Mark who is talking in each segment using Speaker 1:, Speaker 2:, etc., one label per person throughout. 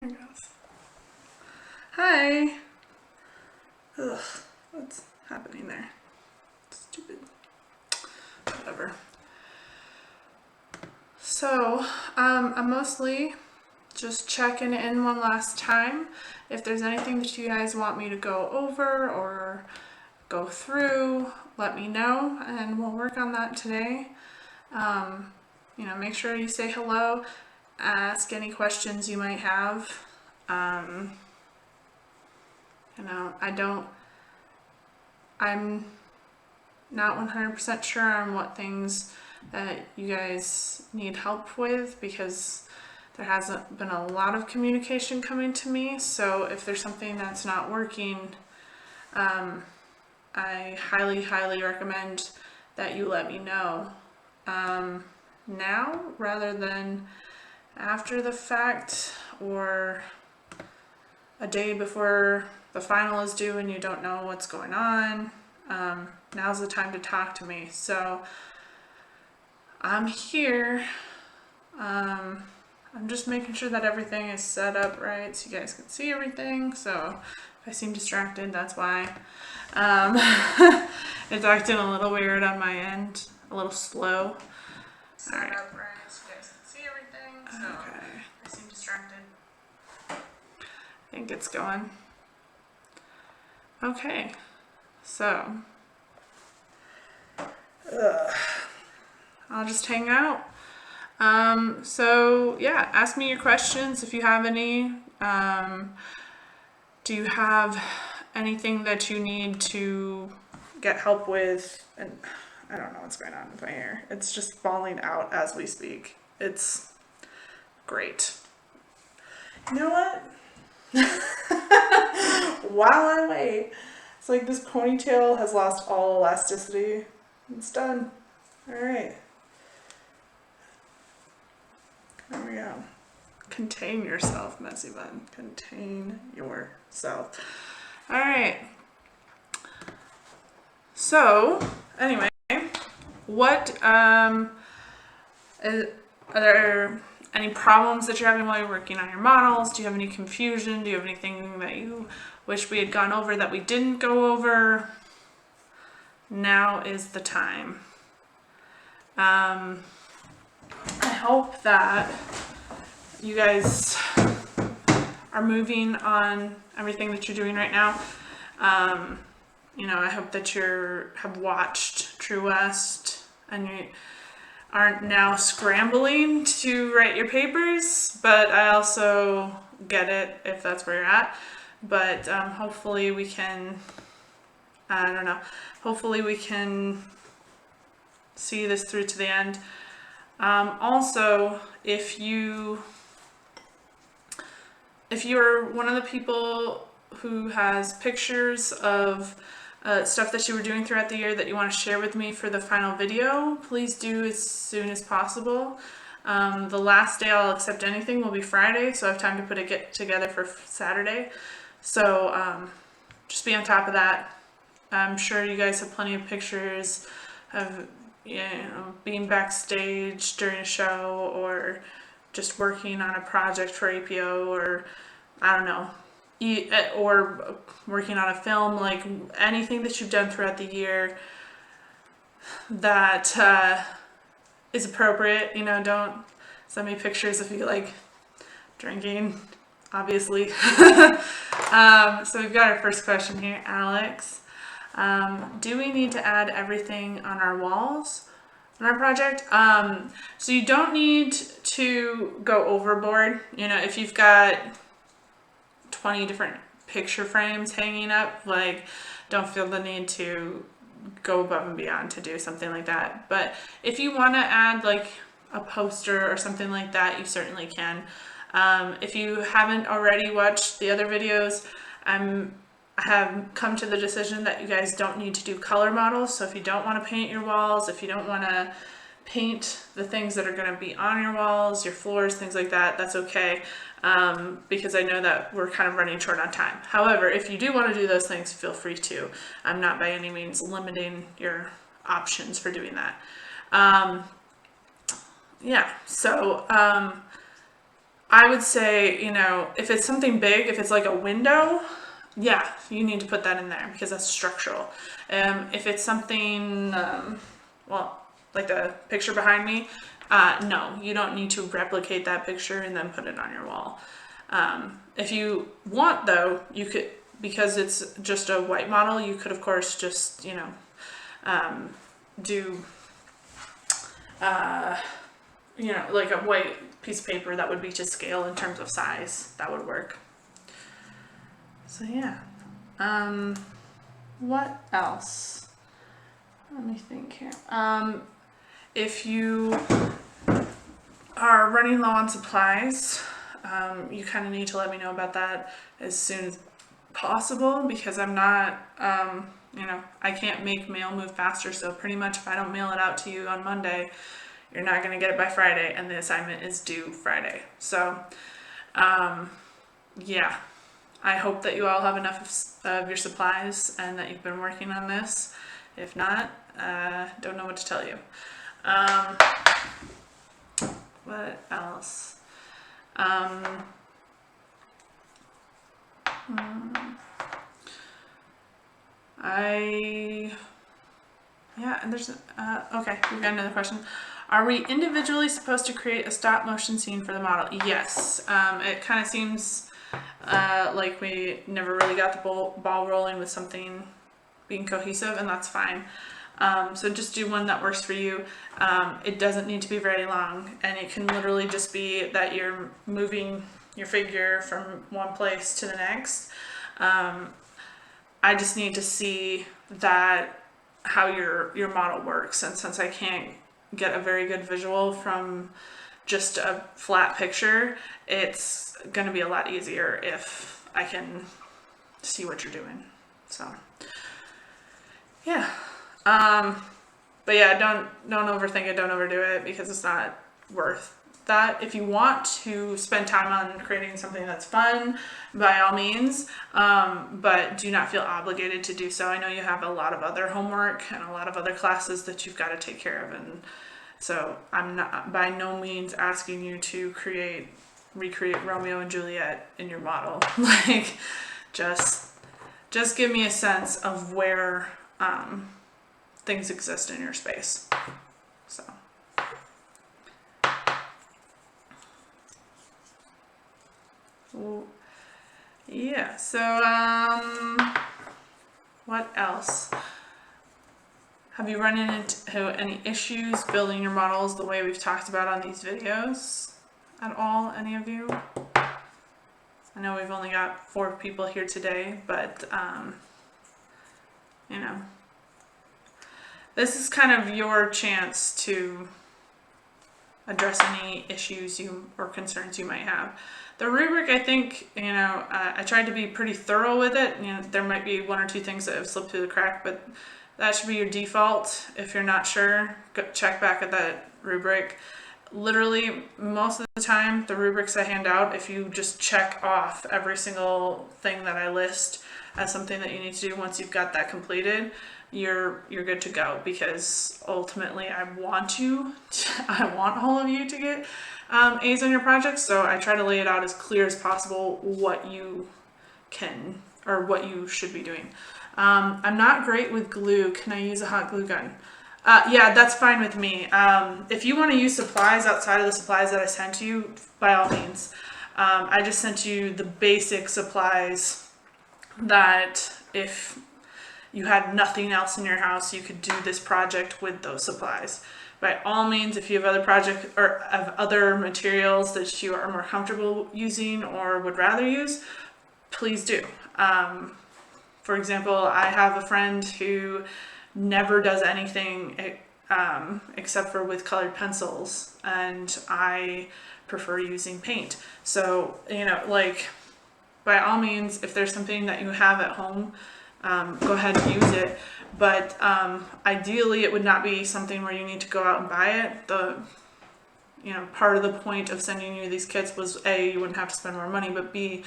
Speaker 1: There it goes. Hi. Ugh, what's happening there? Stupid. Whatever. So, I'm mostly just checking in one last time. If there's anything that you guys want me to go over or go through, let me know and we'll work on that today. Make sure you say hello, ask any questions you might have. I'm not 100% sure on what things that you guys need help with because there hasn't been a lot of communication coming to me. So if there's something that's not working, I highly, highly recommend that you let me know now rather than after the fact or a day before the final is due and you don't know what's going on. Now's the time to talk to me. So I'm here. I'm just making sure that everything is set up right so you guys can see everything. So if I seem distracted, that's why. It's acting a little weird on my end, a little slow. All right. Up right so you guys can see everything. So okay. If I seem distracted, I think it's going. Okay. So I'll just hang out. So yeah, ask me your questions if you have any. Do you have anything that you need to get help with? And I don't know what's going on with my hair. It's just falling out as we speak. It's great. You know what? While I wait, it's like this ponytail has lost all elasticity. It's done. All right. There we go. Contain yourself, messy bun. Contain yourself. All right. So, anyway, what are there any problems that you're having while you're working on your models? Do you have any confusion? Do you have anything that you wish we had gone over that we didn't go over? Now is the time. I hope that you guys are moving on everything that you're doing right now. I hope that have watched True West and you aren't now scrambling to write your papers, but I also get it if that's where you're at. But hopefully we can, hopefully we can see this through to the end. Also, if you're one of the people who has pictures of stuff that you were doing throughout the year that you want to share with me for the final video, please do as soon as possible. The last day I'll accept anything will be Friday, so I have time to put it together for Saturday. So just be on top of that. I'm sure you guys have plenty of pictures of being backstage during a show or just working on a project for APO or I don't know, or working on a film, like anything that you've done throughout the year that is appropriate. Don't send me pictures if you like drinking, obviously. So we've got our first question here, Alex. Do we need to add everything on our walls on our project? So you don't need to go overboard. If you've got 20 different picture frames hanging up, don't feel the need to go above and beyond to do something like that. But if you want to add a poster or something like that, you certainly can. If you haven't already watched the other videos, I have come to the decision that you guys don't need to do color models. So if you don't want to paint your walls, if you don't want to paint the things that are going to be on your walls, your floors, things like that, that's okay. Because I know that we're kind of running short on time. However, if you do want to do those things, feel free to. I'm not by any means limiting your options for doing that. I would say, you know, if it's something big, if it's like a window, yeah, you need to put that in there because that's structural. If it's something, well, like the picture behind me, no, you don't need to replicate that picture and then put it on your wall. If you want, though, you could, because it's just a white model, you could, of course, just, you know, do, you know, like a white piece of paper that would be to scale in terms of size. That would work. So, yeah. What else? Let me think here. If you are running low on supplies, you kind of need to let me know about that as soon as possible because I'm not, you know, I can't make mail move faster. So pretty much if I don't mail it out to you on Monday, you're not going to get it by Friday and the assignment is due Friday. So, yeah, I hope that you all have enough of your supplies and that you've been working on this. If not, don't know what to tell you. What else? Yeah, and there's, okay, we've got another question. Are we individually supposed to create a stop motion scene for the model? Yes. It kind of seems like we never really got the ball rolling with something being cohesive, and that's fine. So just do one that works for you. It doesn't need to be very long, and it can literally just be that you're moving your figure from one place to the next. I just need to see that how your model works, and since I can't get a very good visual from just a flat picture, it's going to be a lot easier if I can see what you're doing. So yeah. But yeah, don't overthink it, don't overdo it because it's not worth that. If you want to spend time on creating something that's fun, by all means, but do not feel obligated to do so. I know you have a lot of other homework and a lot of other classes that you've got to take care of, and so I'm not by no means asking you to recreate Romeo and Juliet in your model. Like, just give me a sense of where things exist in your space. So. Yeah, so what else? Have you run into any issues building your models the way we've talked about on these videos at all, any of you? I know we've only got 4 people here today, but you know, this is kind of your chance to address any issues or concerns you might have. The rubric, I think, you know, I tried to be pretty thorough with it. You know, there might be 1 or 2 things that have slipped through the crack, but that should be your default. If you're not sure, check back at that rubric. Literally, most of the time, the rubrics I hand out, if you just check off every single thing that I list as something that you need to do once you've got that completed, you're good to go, because ultimately I want all of you to get A's on your projects, so I try to lay it out as clear as possible what you can or what you should be doing. I'm not great with glue. Can I use a hot glue gun? Yeah, that's fine with me. If you want to use supplies outside of the supplies that I sent you, by all means. I just sent you the basic supplies that if you had nothing else in your house, you could do this project with those supplies. By all means, if you have other materials that you are more comfortable using or would rather use, please do. For example, I have a friend who never does anything except for with colored pencils, and I prefer using paint. So, you know, like, by all means, if there's something that you have at home, go ahead and use it. But ideally, it would not be something where you need to go out and buy it. Part of the point of sending you these kits was A, you wouldn't have to spend more money, but B,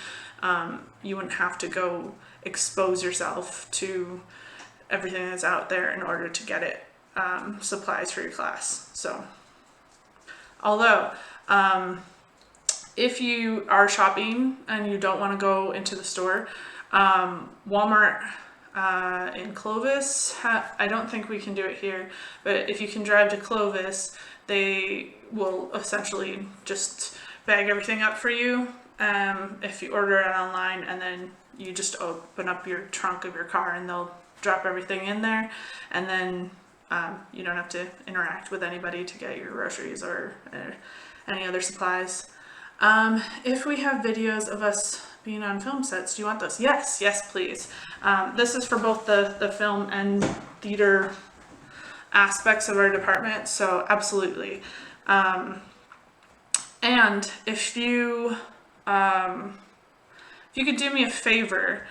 Speaker 1: you wouldn't have to go expose yourself to everything that's out there in order to get it supplies for your class. So, although if you are shopping and you don't want to go into the store, Walmart in Clovis, I don't think we can do it here, but if you can drive to Clovis, they will essentially just bag everything up for you if you order it online, and then you just open up your trunk of your car and they'll drop everything in there, and then you don't have to interact with anybody to get your groceries or any other supplies. If we have videos of us being on film sets, do you want those? Yes, yes, please. This is for both the film and theater aspects of our department, so absolutely. And if you could do me a favor,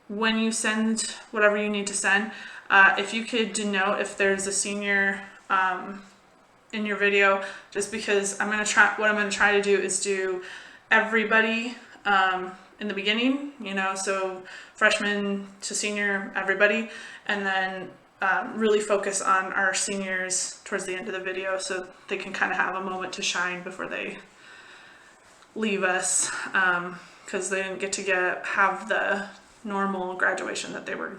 Speaker 1: when you send whatever you need to send, if you could denote if there's a senior in your video, just because what I'm gonna try to do is do everybody in the beginning, so freshman to senior, everybody, and then really focus on our seniors towards the end of the video so they can kind of have a moment to shine before they leave us, because they didn't get to have the normal graduation that they were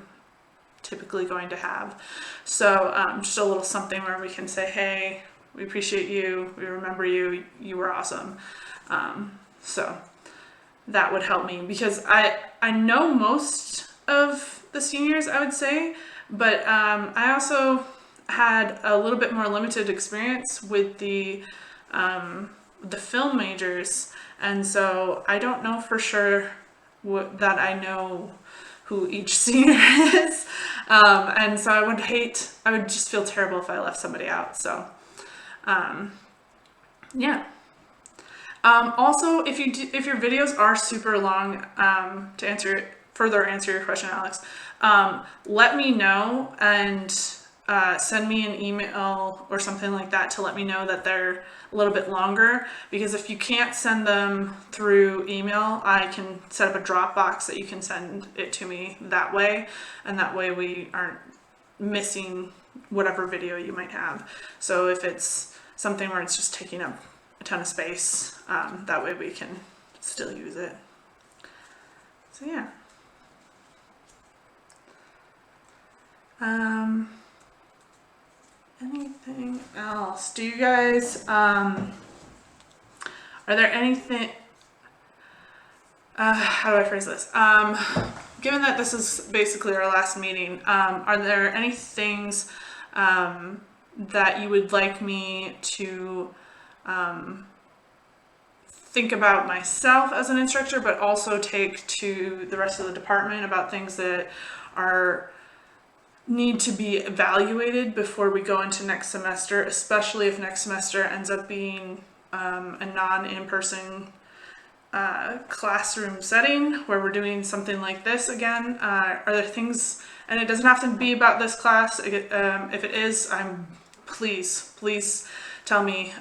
Speaker 1: typically going to have. So just a little something where we can say, hey, we appreciate you, we remember you, you were awesome. So that would help me, because I know most of the seniors, I would say, but I also had a little bit more limited experience with the film majors, and so I don't know for sure that I know who each senior is, and so I would just feel terrible if I left somebody out. So yeah. Also, if your videos are super long, to further answer your question, Alex, let me know and send me an email or something like that to let me know that they're a little bit longer, because if you can't send them through email, I can set up a Dropbox that you can send it to me that way, and that way we aren't missing whatever video you might have. So if it's something where it's just taking up a ton of space, that way we can still use it. So yeah. Anything else? Do you guys, are there anything, how do I phrase this? Given that this is basically our last meeting, are there any things that you would like me to think about myself as an instructor, but also take to the rest of the department about things that need to be evaluated before we go into next semester, especially if next semester ends up being a non-in-person classroom setting where we're doing something like this again? Are there things, and it doesn't have to be about this class, if it is, please tell me.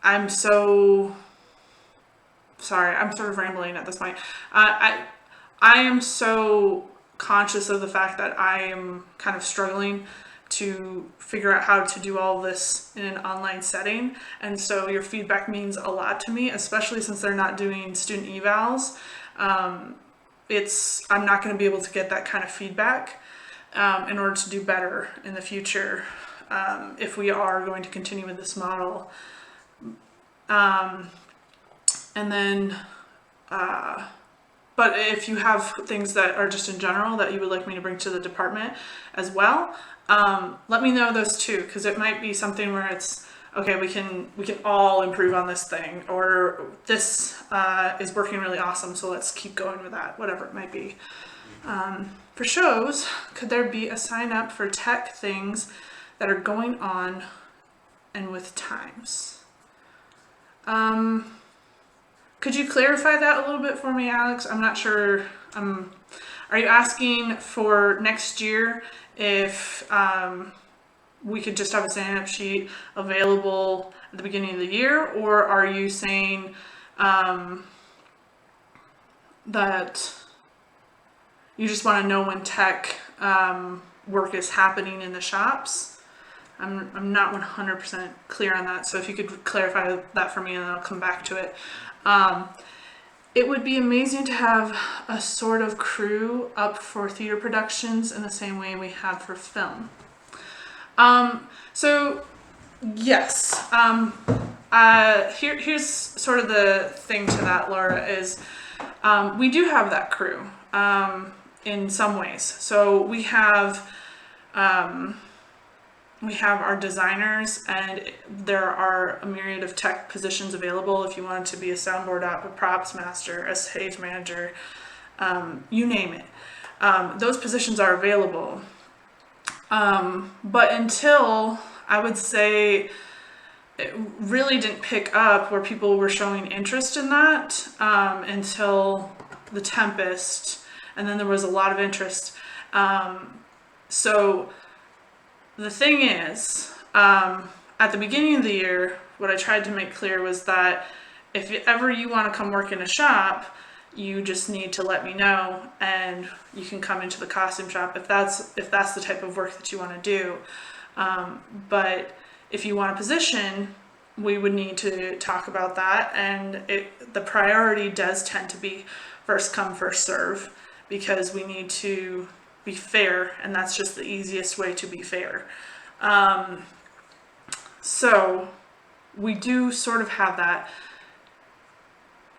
Speaker 1: I'm so sorry, I'm sort of rambling at this point. I am so conscious of the fact that I am kind of struggling to figure out how to do all this in an online setting, and so your feedback means a lot to me, especially since they're not doing student evals. I'm not going to be able to get that kind of feedback in order to do better in the future if we are going to continue with this model. And then but if you have things that are just in general that you would like me to bring to the department as well, let me know those too, because it might be something where it's, okay, we can all improve on this thing, or this is working really awesome, so let's keep going with that, whatever it might be. For shows, could there be a sign up for tech things that are going on and with times? Could you clarify that a little bit for me, Alex? I'm not sure. Are you asking for next year if we could just have a sign-up sheet available at the beginning of the year, or are you saying that you just want to know when tech work is happening in the shops? I'm not 100% clear on that, so if you could clarify that for me, and then I'll come back to it. It would be amazing to have a sort of crew up for theater productions in the same way we have for film. So yes, here's sort of the thing to that, Laura, is we do have that crew in some ways. So we have our designers, and there are a myriad of tech positions available if you wanted to be a soundboard op, a props master, a stage manager, you name it. Those positions are available. But until, I would say, it really didn't pick up where people were showing interest in that until The Tempest, and then there was a lot of interest. So the thing is, at the beginning of the year, what I tried to make clear was that if ever you want to come work in a shop, you just need to let me know, and you can come into the costume shop if that's the type of work that you want to do. But if you want a position, we would need to talk about that, and the priority does tend to be first come, first serve, because we need to be fair, and that's just the easiest way to be fair. So we do sort of have that.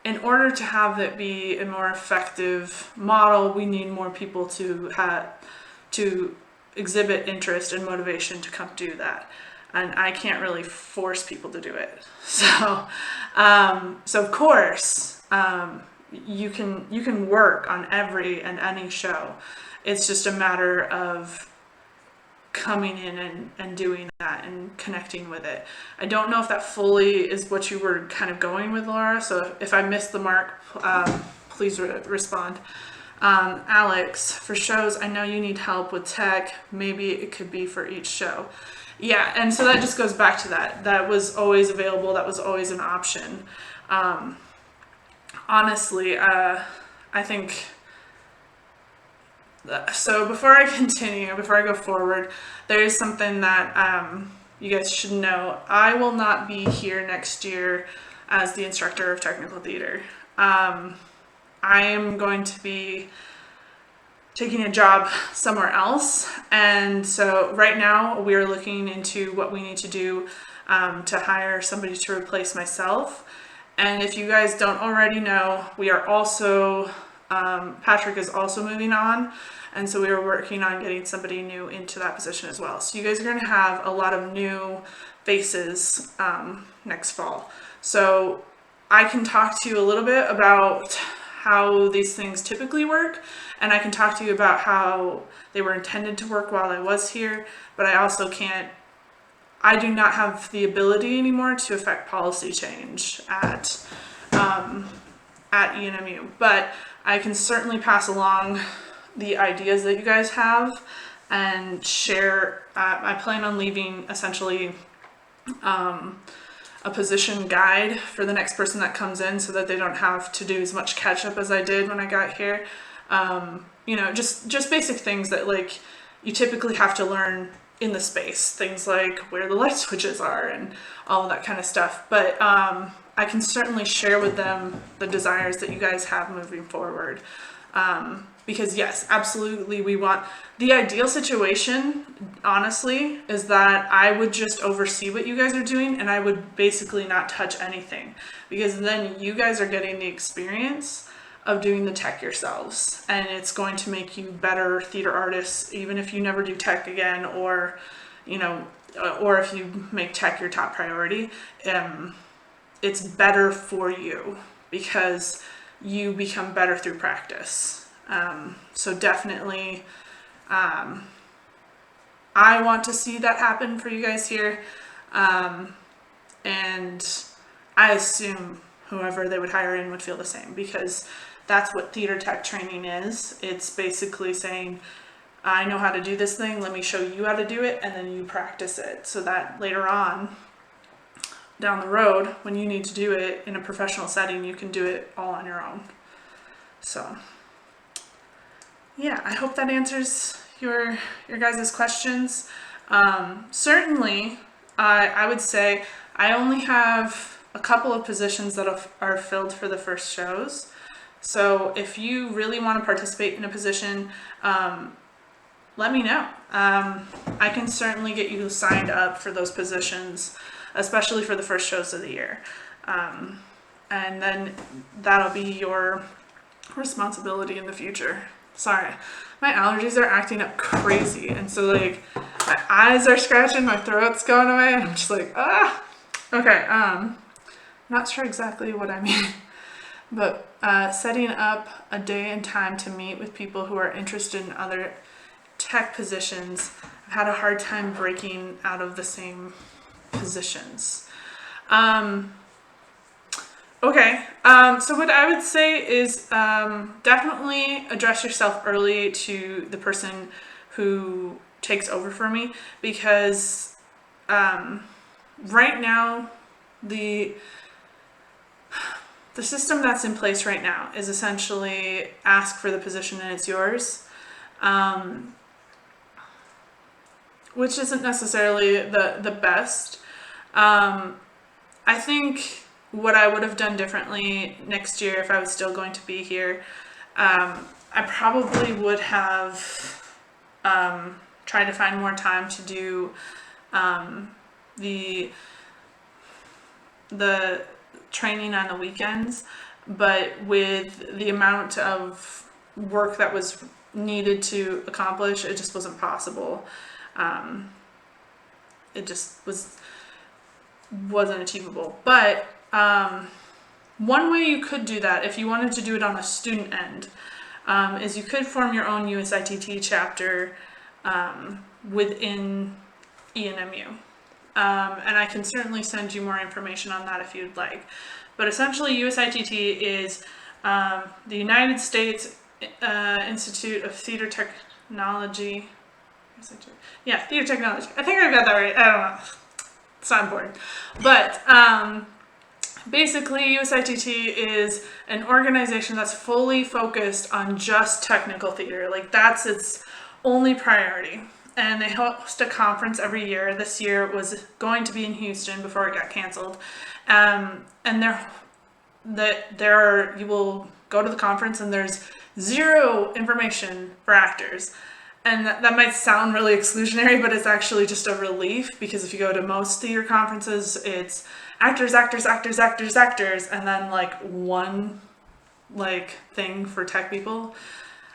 Speaker 1: In order to have it be a more effective model, we need more people to exhibit interest and motivation to come do that. And I can't really force people to do it. So of course, you can work on every and any show. It's just a matter of coming in and doing that and connecting with it. I don't know if that fully is what you were kind of going with, Laura. So if I missed the mark, please respond. Alex, for shows, I know you need help with tech. Maybe it could be for each show. Yeah, and so that just goes back to that. That was always available. That was always an option. Honestly, I think... So before I continue, before I go forward, there is something that you guys should know. I will not be here next year as the instructor of technical theater. I am going to be taking a job somewhere else, and so right now we are looking into what we need to do to hire somebody to replace myself. And if you guys don't already know, we are also Patrick is also moving on, and so we are working on getting somebody new into that position as well. So you guys are going to have a lot of new faces next fall. So I can talk to you a little bit about how these things typically work, and I can talk to you about how they were intended to work while I was here, but I also I do not have the ability anymore to affect policy change at ENMU, but I can certainly pass along the ideas that you guys have and share. I plan on leaving essentially a position guide for the next person that comes in, so that they don't have to do as much catch up as I did when I got here. Just basic things that like you typically have to learn in the space, things like where the light switches are and all of that kind of stuff. But I can certainly share with them the desires that you guys have moving forward. Because yes, absolutely, we want the ideal situation, honestly, is that I would just oversee what you guys are doing, and I would basically not touch anything, because then you guys are getting the experience of doing the tech yourselves, and it's going to make you better theater artists, even if you never do tech again, or or if you make tech your top priority. It's better for you because you become better through practice. So definitely, I want to see that happen for you guys here. And I assume whoever they would hire in would feel the same, because that's what theater tech training is. It's basically saying, I know how to do this thing, let me show you how to do it, and then you practice it, so that later on down the road, when you need to do it in a professional setting, you can do it all on your own. So yeah, I hope that answers your guys' questions. Certainly, I would say I only have a couple of positions that are filled for the first shows. So if you really want to participate in a position, let me know. I can certainly get you signed up for those positions, especially for the first shows of the year. And then that'll be your responsibility in the future. Sorry, my allergies are acting up crazy, and so like my eyes are scratching, my throat's going away, and I'm just like, ah. Okay, not sure exactly what I mean, but setting up a day and time to meet with people who are interested in other tech positions. I've had a hard time breaking out of the same positions. Okay, so what I would say is definitely address yourself early to the person who takes over for me, because right now the system that's in place right now is essentially ask for the position and it's yours, which isn't necessarily the best. I think what I would have done differently next year if I was still going to be here, I probably would have tried to find more time to do the training on the weekends, but with the amount of work that was needed to accomplish, it just wasn't possible. It just wasn't achievable. But one way you could do that, if you wanted to do it on a student end, is you could form your own USITT chapter within ENMU. And I can certainly send you more information on that if you'd like. But essentially, USITT is the United States Institute of Theater Technology. Yeah, Theater Technology. I think I got that right. I don't know. It's not important. But basically, USITT is an organization that's fully focused on just technical theater. Like, that's its only priority. And they host a conference every year. This year it was going to be in Houston before it got canceled. And you will go to the conference and there's zero information for actors. And that might sound really exclusionary, but it's actually just a relief, because if you go to most theater conferences, it's actors, actors, actors, actors, actors, and then like one like thing for tech people.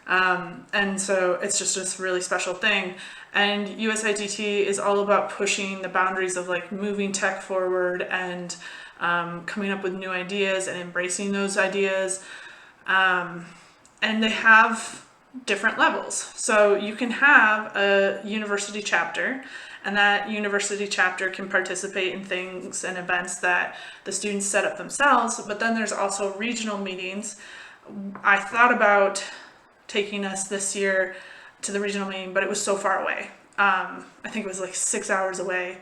Speaker 1: And so it's just this really special thing. And USITT is all about pushing the boundaries of like moving tech forward and coming up with new ideas and embracing those ideas. And they have different levels. So you can have a university chapter, and that university chapter can participate in things and events that the students set up themselves. But then there's also regional meetings. I thought about taking us this year to the regional meeting, but it was so far away. I think it was like 6 hours away.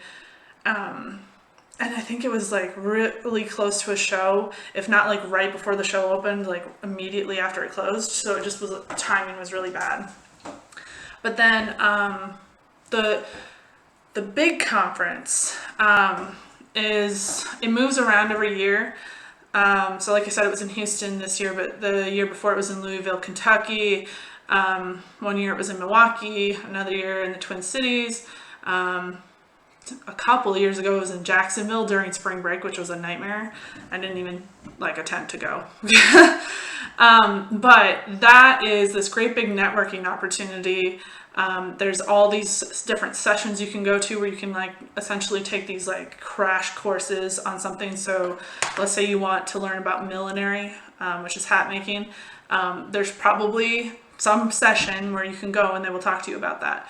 Speaker 1: And I think it was like really close to a show, if not like right before the show opened, like immediately after it closed. So it just was, timing was really bad. But then the big conference it moves around every year. So like I said, it was in Houston this year, but the year before it was in Louisville, Kentucky. 1 year it was in Milwaukee, another year in the Twin Cities. A couple of years ago it was in Jacksonville during spring break, which was a nightmare. I didn't even like attempt to go. But that is this great big networking opportunity. There's all these different sessions you can go to where you can like essentially take these like crash courses on something. So let's say you want to learn about millinery, which is hat making. There's probably some session where you can go and they will talk to you about that.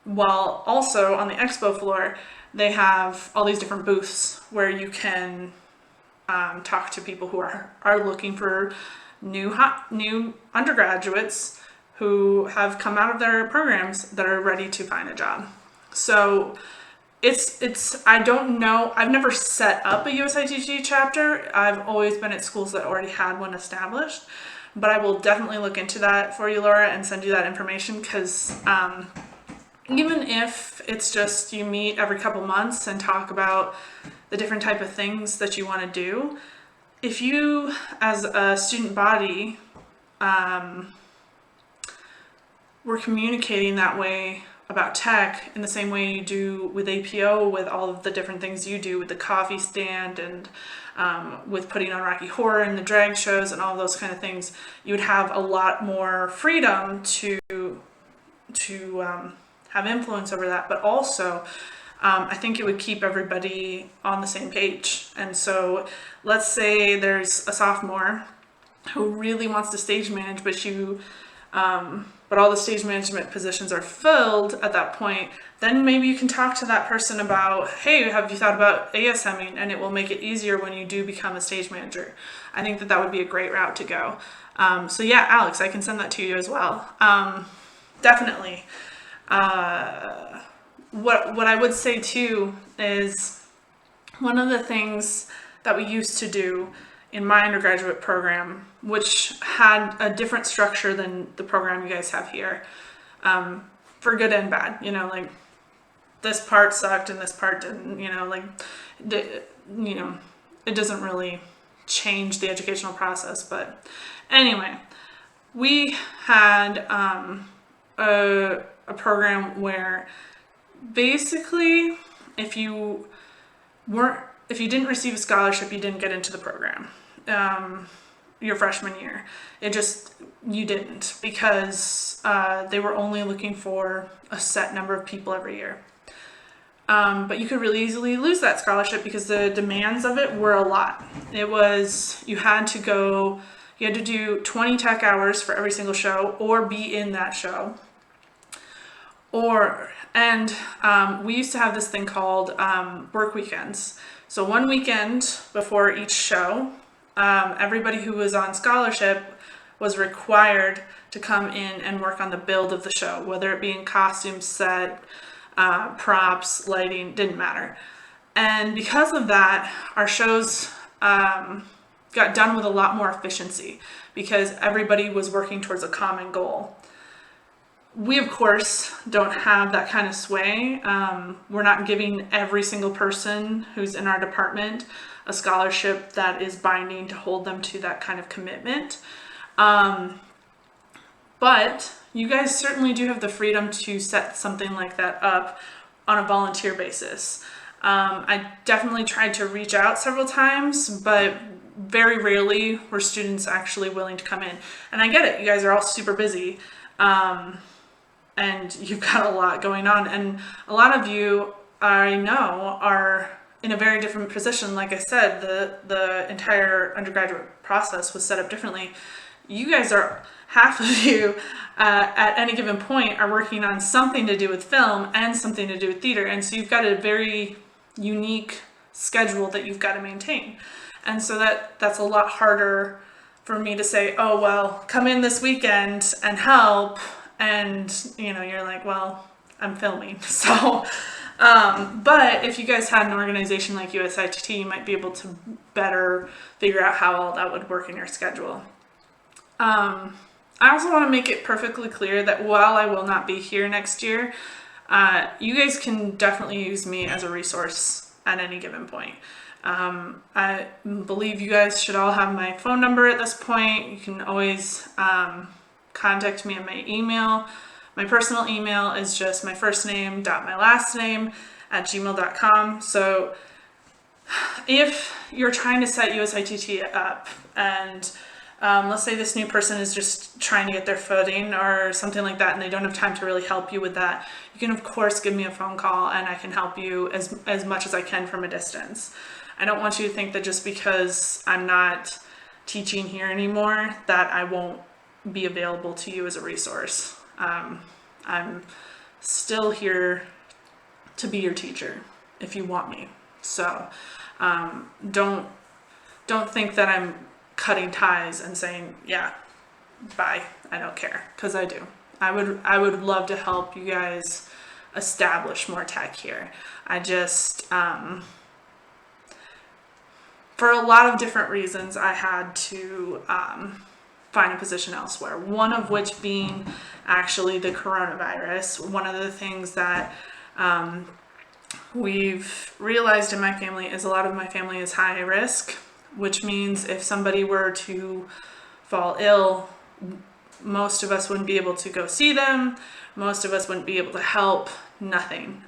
Speaker 1: While also on the expo floor, they have all these different booths where you can talk to people who are looking for new undergraduates who have come out of their programs that are ready to find a job. So I don't know, I've never set up a USITT chapter. I've always been at schools that already had one established, but I will definitely look into that for you, Laura, and send you that information, because even if it's just you meet every couple months and talk about the different type of things that you want to do, if you as a student body were communicating that way about tech in the same way you do with APO, with all of the different things you do with the coffee stand and with putting on Rocky Horror and the drag shows and all those kind of things, you would have a lot more freedom to have influence over that. But also, I think it would keep everybody on the same page. And so let's say there's a sophomore who really wants to stage manage, but all the stage management positions are filled at that point, then maybe you can talk to that person about, hey, have you thought about ASMing? And it will make it easier when you do become a stage manager. I think that would be a great route to go. So yeah, Alex, I can send that to you as well. Definitely. What I would say too is one of the things that we used to do in my undergraduate program, which had a different structure than the program you guys have here, for good and bad, like this part sucked and this part didn't, it doesn't really change the educational process. But anyway, we had a program where basically if you didn't receive a scholarship, you didn't get into the program your freshman year. You didn't, because they were only looking for a set number of people every year. But you could really easily lose that scholarship because the demands of it were a lot. You had to do 20 tech hours for every single show or be in that show. We used to have this thing called work weekends. So one weekend before each show, everybody who was on scholarship was required to come in and work on the build of the show, whether it be in costume, set, props, lighting, didn't matter. And because of that, our shows got done with a lot more efficiency because everybody was working towards a common goal. We, of course, don't have that kind of sway. We're not giving every single person who's in our department a scholarship that is binding to hold them to that kind of commitment. But you guys certainly do have the freedom to set something like that up on a volunteer basis. I definitely tried to reach out several times, but very rarely were students actually willing to come in. And I get it, you guys are all super busy. And you've got a lot going on. And a lot of you, I know, are in a very different position. Like I said, the entire undergraduate process was set up differently. You guys half of you at any given point are working on something to do with film and something to do with theater. And so you've got a very unique schedule that you've got to maintain. And so that's a lot harder for me to say, oh, well, come in this weekend and help. And, you're like, well, I'm filming. So, but if you guys had an organization like USITT, you might be able to better figure out how all that would work in your schedule. I also want to make it perfectly clear that while I will not be here next year, you guys can definitely use me as a resource at any given point. I believe you guys should all have my phone number at this point. You can always contact me at my email. My personal email is just my first name dot my last name @gmail.com. So if you're trying to set USITT up and let's say this new person is just trying to get their footing or something like that and they don't have time to really help you with that, you can of course give me a phone call and I can help you as much as I can from a distance. I don't want you to think that just because I'm not teaching here anymore that I won't be available to you as a resource. I'm still here to be your teacher if you want me. So don't think that I'm cutting ties and saying, yeah, bye, I don't care, because I do. I would love to help you guys establish more tech here. I just for a lot of different reasons I had to find a position elsewhere. One of which being actually the coronavirus. One of the things that we've realized in my family is a lot of my family is high risk, which means if somebody were to fall ill, most of us wouldn't be able to go see them. Most of us wouldn't be able to help. Nothing.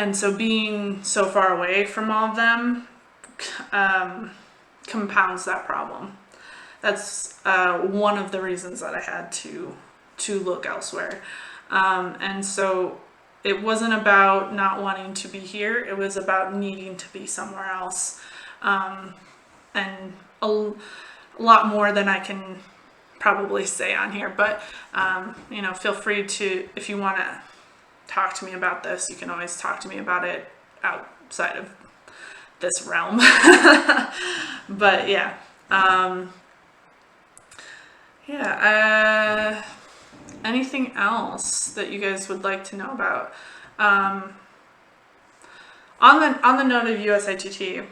Speaker 1: And so being so far away from all of them compounds that problem. That's one of the reasons that I had to look elsewhere. And so it wasn't about not wanting to be here. It was about needing to be somewhere else. And a lot more than I can probably say on here, but feel free to, if you want to talk to me about this, you can always talk to me about it outside of this realm. But yeah. Anything else that you guys would like to know about? On the note of USITT,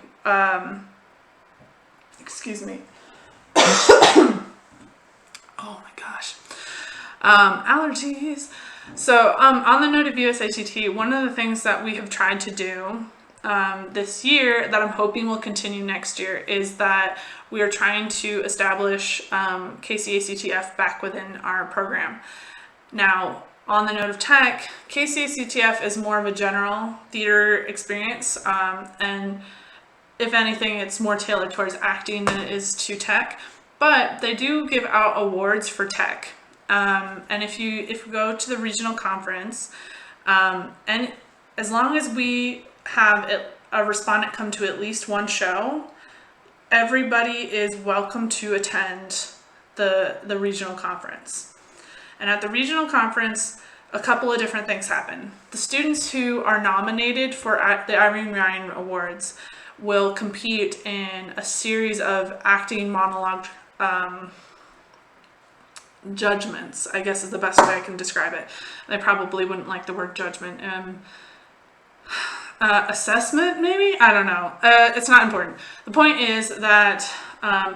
Speaker 1: excuse me. Oh my gosh. Allergies. So on the note of USITT, one of the things that we have tried to do this year that I'm hoping will continue next year is that we are trying to establish KCACTF back within our program. Now, on the note of tech, KCACTF is more of a general theater experience, and if anything, it's more tailored towards acting than it is to tech, but they do give out awards for tech. And if you go to the regional conference, and as long as we have a respondent come to at least one show, everybody is welcome to attend the regional conference. And at the regional conference, a couple of different things happen. The students who are nominated for the Irene Ryan Awards will compete in a series of acting monologue judgments, I guess is the best way I can describe it. They probably wouldn't like the word judgment. Assessment, maybe? I don't know. It's not important. The point is that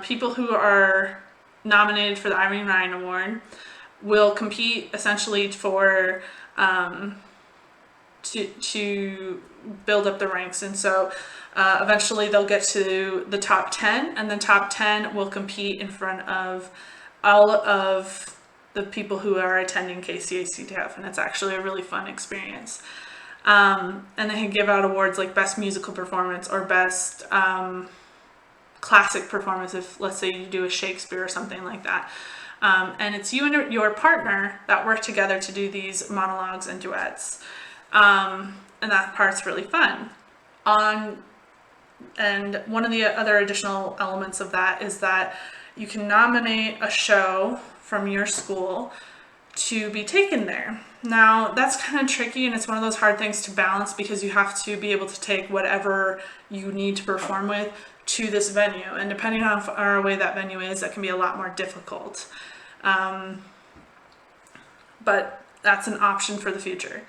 Speaker 1: people who are nominated for the Irene Ryan Award will compete essentially for to build up the ranks. And so eventually they'll get to the top 10, and the top 10 will compete in front of all of the people who are attending KCACTF, and it's actually a really fun experience. And they can give out awards like Best Musical Performance or Best Classic Performance if, let's say, you do a Shakespeare or something like that. And it's you and your partner that work together to do these monologues and duets. And that part's really fun. And one of the other additional elements of that is that you can nominate a show from your school to be taken there. Now, that's kind of tricky, and it's one of those hard things to balance because you have to be able to take whatever you need to perform with to this venue. And depending on how far away that venue is, that can be a lot more difficult. But that's an option for the future.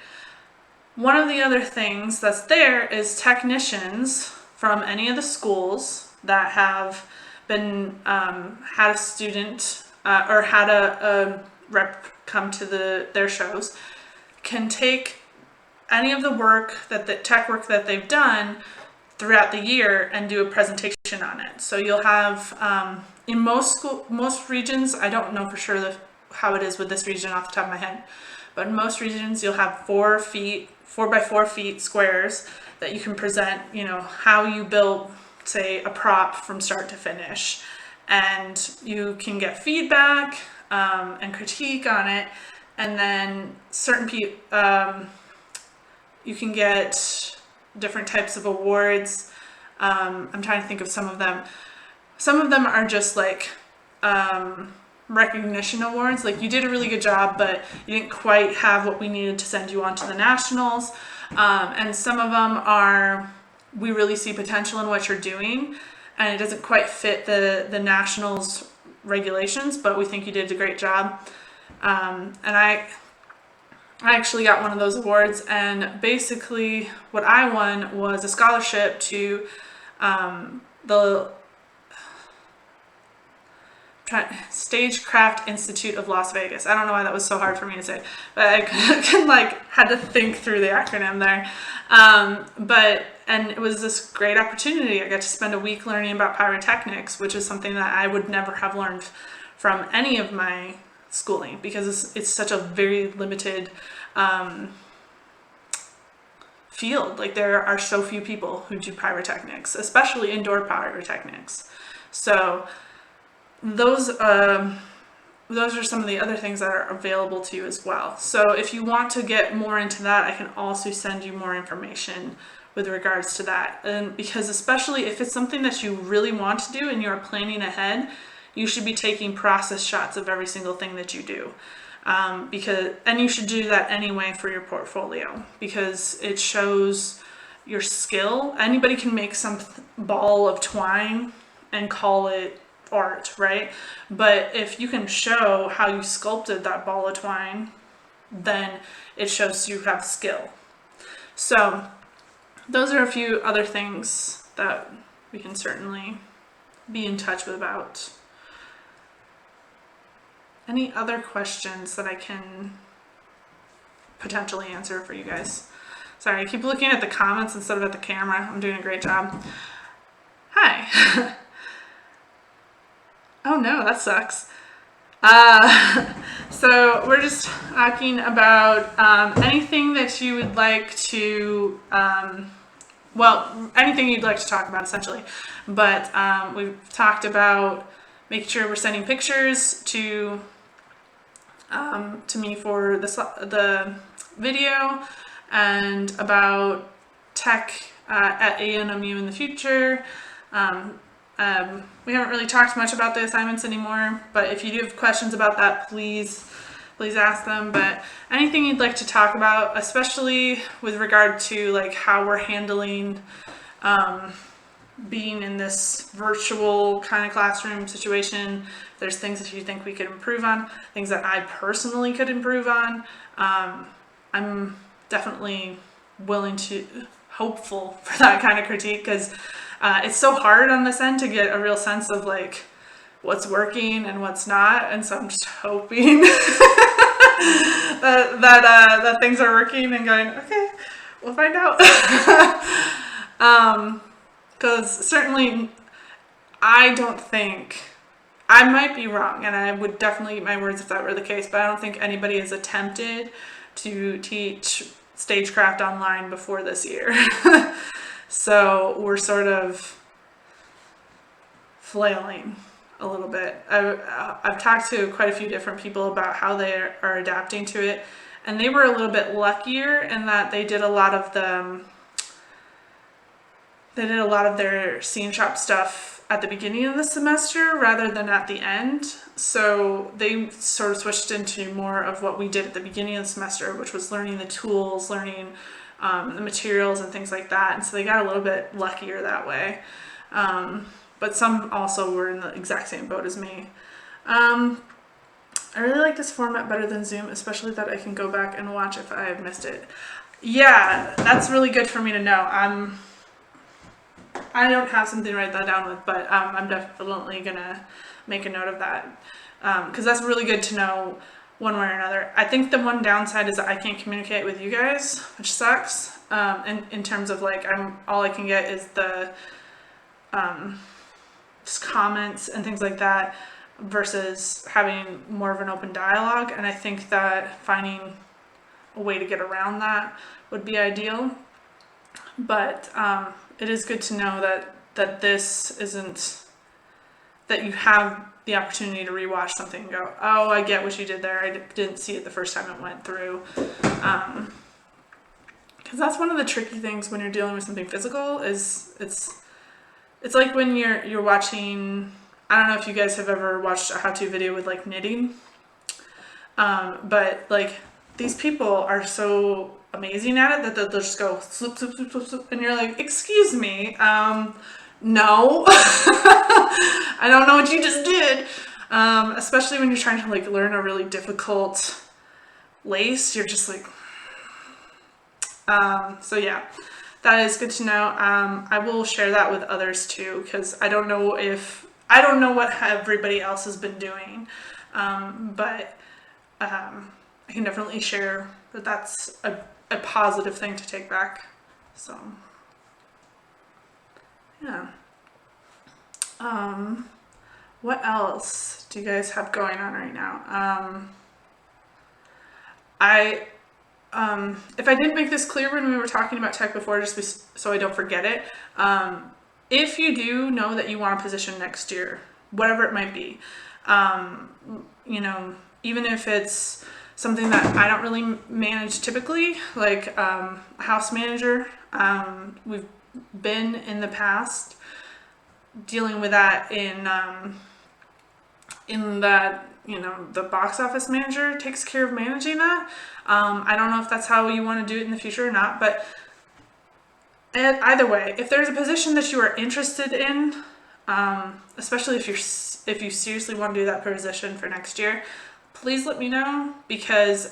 Speaker 1: One of the other things that's there is technicians from any of the schools that have been had a student or had a rep come to their shows can take any of the work that the tech work that they've done throughout the year and do a presentation on it. So you'll have in most regions, I don't know for sure how it is with this region off the top of my head, but in most regions you'll have 4 by 4 feet squares that you can present, how you build, say, a prop from start to finish, and you can get feedback and critique on it, and then certain people you can get different types of awards. I'm trying to think of some of them. Some of them are just like recognition awards, like you did a really good job, but you didn't quite have what we needed to send you on to the nationals. And some of them are, we really see potential in what you're doing, and it doesn't quite fit the nationals regulations, but we think you did a great job. And I actually got one of those awards, and basically what I won was a scholarship to the Stagecraft Institute of Las Vegas. I don't know why that was so hard for me to say, but I had to think through the acronym there. And it was this great opportunity. I got to spend a week learning about pyrotechnics, which is something that I would never have learned from any of my schooling, because it's such a very limited field. Like, there are so few people who do pyrotechnics, especially indoor pyrotechnics. So those are some of the other things that are available to you as well. So if you want to get more into that, I can also send you more information with regards to that. And because especially if it's something that you really want to do and you're planning ahead, you should be taking process shots of every single thing that you do. And you should do that anyway for your portfolio, because it shows your skill. Anybody can make some ball of twine and call it art, right? But if you can show how you sculpted that ball of twine, then it shows you have skill. So those are a few other things that we can certainly be in touch with about. Any other questions that I can potentially answer for you guys? Sorry, I keep looking at the comments instead of at the camera. I'm doing a great job. Hi. Oh no, that sucks. So we're just talking about anything that you would like to, anything you'd like to talk about essentially. But we've talked about making sure we're sending pictures to me for the video, and about tech at ENMU in the future. We haven't really talked much about the assignments anymore, but if you do have questions about that, please ask them. But anything you'd like to talk about, especially with regard to like how we're handling being in this virtual kind of classroom situation. There's things that you think we could improve on, things that I personally could improve on. I'm definitely hopeful for that kind of critique, because it's so hard on this end to get a real sense of like what's working and what's not, and so I'm just hoping that things are working and going, okay, we'll find out. Because certainly I don't think, I might be wrong, and I would definitely eat my words if that were the case, but I don't think anybody has attempted to teach stagecraft online before this year. So we're sort of flailing a little bit. I've talked to quite a few different people about how they are adapting to it, and they were a little bit luckier in that they did a lot of their scene shop stuff at the beginning of the semester rather than at the end. So they sort of switched into more of what we did at the beginning of the semester, which was learning the tools, learning the materials and things like that. And so they got a little bit luckier that way. But some also were in the exact same boat as me. I really like this format better than Zoom, especially that I can go back and watch if I have missed it. Yeah, that's really good for me to know. I don't have something to write that down with, but I'm definitely gonna make a note of that, because that's really good to know one way or another. I think the one downside is that I can't communicate with you guys, which sucks. In terms of like, all I can get is the just comments and things like that, versus having more of an open dialogue. And I think that finding a way to get around that would be ideal. But it is good to know that this isn't, that you have the opportunity to rewatch something and go, oh, I get what you did there. I didn't see it the first time it went through. Because that's one of the tricky things when you're dealing with something physical, is it's like when you're watching, I don't know if you guys have ever watched a how-to video with like knitting, but like these people are so amazing at it that they'll just go swoop, swoop, swoop, swoop, swoop, and you're like, excuse me, no, I don't know what you just did. Especially when you're trying to like learn a really difficult lace, you're just like, so yeah, that is good to know. I will share that with others too, because I don't know if I don't know what everybody else has been doing, but I can definitely share that that's a positive thing to take back. So, yeah. What else do you guys have going on right now? If I didn't make this clear when we were talking about tech before, so I don't forget it, if you do know that you want a position next year, whatever it might be, even if it's something that I don't really manage typically, like a house manager, we've been in the past dealing with that in that, the box office manager takes care of managing that. I don't know if that's how you want to do it in the future or not, but either way, if there's a position that you are interested in, especially if you seriously want to do that position for next year, please let me know, because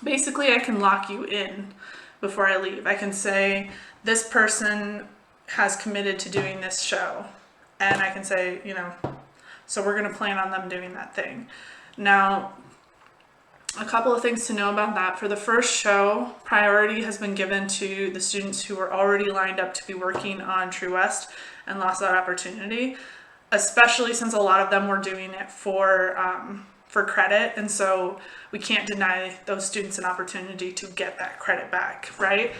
Speaker 1: basically I can lock you in before I leave. I can say this person has committed to doing this show, and I can say, so we're going to plan on them doing that thing. Now, a couple of things to know about that. For the first show, priority has been given to the students who were already lined up to be working on True West and lost that opportunity, especially since a lot of them were doing it for credit, and so we can't deny those students an opportunity to get that credit back, right?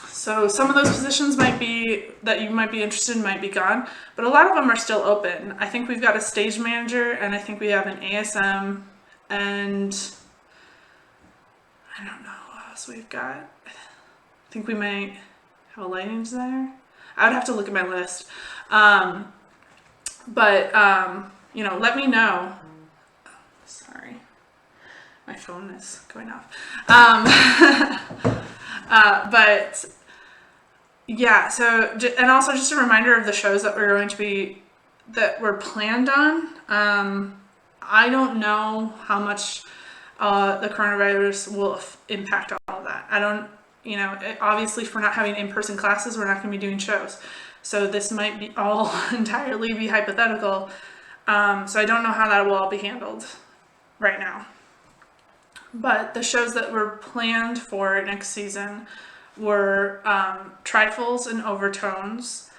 Speaker 1: So some of those positions that you might be interested in might be gone, but a lot of them are still open. I think we've got a stage manager, and I think we have an ASM, and I don't know what else we've got. I think we might have a lighting designer. I would have to look at my list. Let me know. Sorry, my phone is going off. But yeah, so, and also just a reminder of the shows that we're planned on. I don't know how much the coronavirus will impact all of that. I don't, obviously if we're not having in-person classes, we're not going to be doing shows. So this might be all entirely be hypothetical. So I don't know how that will all be handled right now. But the shows that were planned for next season were Trifles and Overtones,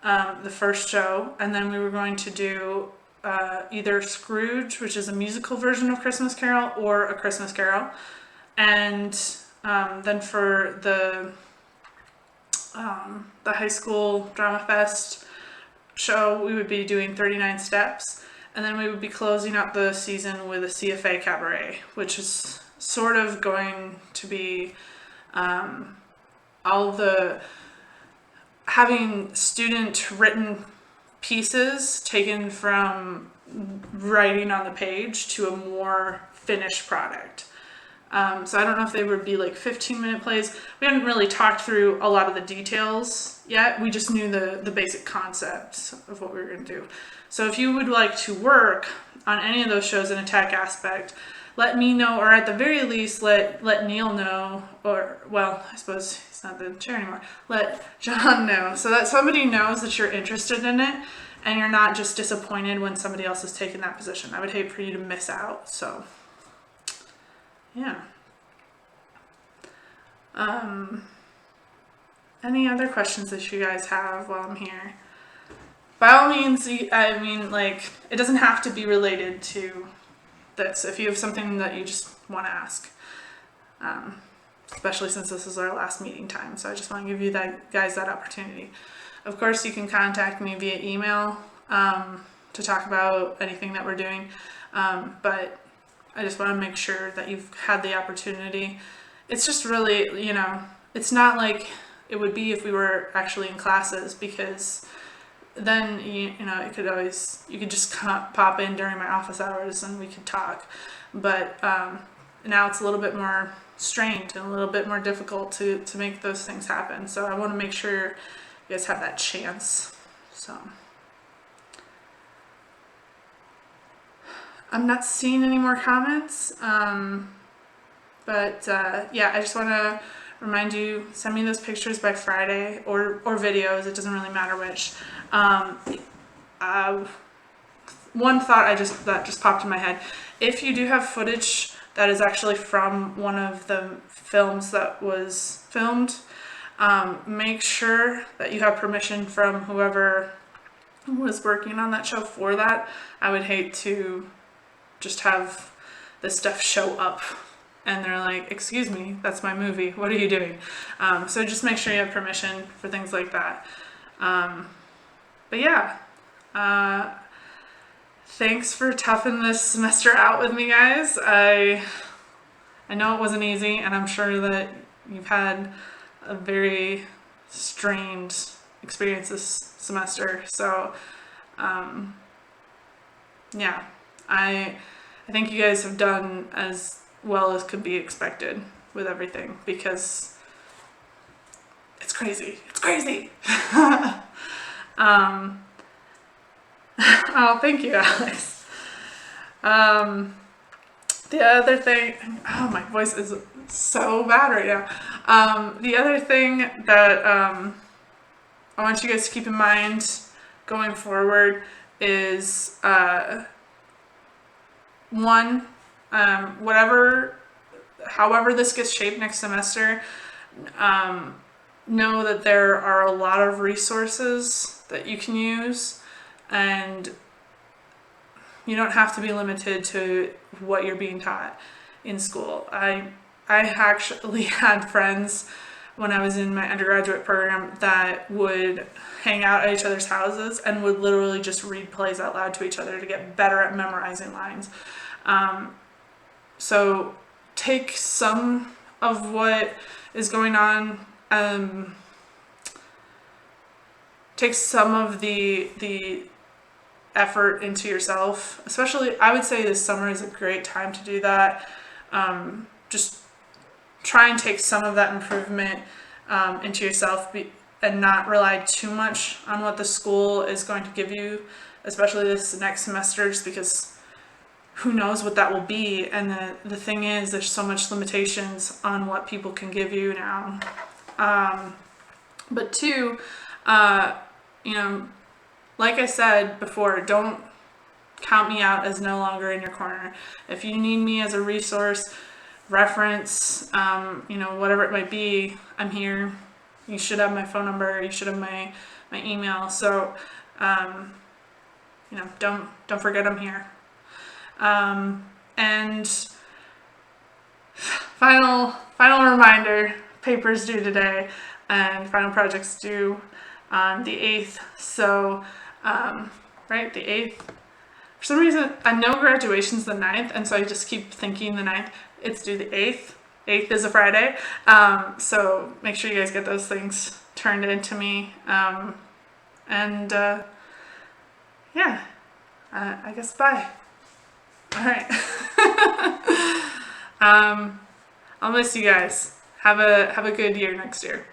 Speaker 1: the first show, and then we were going to do either Scrooge, which is a musical version of Christmas Carol, or A Christmas Carol. And then for the high school drama fest show, we would be doing 39 Steps, and then we would be closing out the season with a CFA cabaret, which is sort of going to be having student written pieces taken from writing on the page to a more finished product. So I don't know if they would be like 15-minute plays. We haven't really talked through a lot of the details yet. We just knew the basic concepts of what we were going to do. So if you would like to work on any of those shows in a tech aspect, let me know, or at the very least, let Neil know, or, well, I suppose he's not the chair anymore. Let John know, so that somebody knows that you're interested in it, and you're not just disappointed when somebody else has taken that position. I would hate for you to miss out, so, yeah. Any other questions that you guys have while I'm here? By all means, I mean, like, it doesn't have to be related to this. If you have something that you just want to ask, especially since this is our last meeting time, so I just want to give you guys that opportunity. Of course, you can contact me via email to talk about anything that we're doing, but I just want to make sure that you've had the opportunity. It's just really, it's not like it would be if we were actually in classes, because then you could just pop in during my office hours and we could talk. But now it's a little bit more strained and a little bit more difficult to make those things happen. So I want to make sure you guys have that chance. So I'm not seeing any more comments. Yeah, I just want to remind you, send me those pictures by Friday, or videos, it doesn't really matter which. One thought that just popped in my head. If you do have footage that is actually from one of the films that was filmed, make sure that you have permission from whoever was working on that show for that. I would hate to just have this stuff show up and they're like, excuse me, that's my movie, what are you doing? So just make sure you have permission for things like that. But yeah, thanks for toughing this semester out with me, guys. I know it wasn't easy, and I'm sure that you've had a very strained experience this semester. So, yeah, I think you guys have done as well as could be expected with everything, because it's crazy. It's crazy. Oh, thank you, Alex. The other thing, oh, my voice is so bad right now. The other thing that I want you guys to keep in mind going forward is one, however this gets shaped next semester, know that there are a lot of resources that you can use, and you don't have to be limited to what you're being taught in school. I actually had friends when I was in my undergraduate program that would hang out at each other's houses and would literally just read plays out loud to each other to get better at memorizing lines. So take some of what is going on, take some of the effort into yourself. Especially, I would say this summer is a great time to do that. Just try and take some of that improvement into yourself, and not rely too much on what the school is going to give you, especially this next semester, just because who knows what that will be. And the thing is, there's so much limitations on what people can give you now. But two, like I said before, don't count me out as no longer in your corner. If you need me as a resource, reference, whatever it might be, I'm here. You should have my phone number. You should have my email. So, don't forget I'm here. And final reminder, papers due today and final projects due on the 8th. So, right, the 8th. For some reason, I know graduation's the 9th, and so I just keep thinking the 9th. It's due the 8th. 8th is a Friday. So make sure you guys get those things turned into me. I guess bye. All right. I'll miss you guys. Have a good year next year.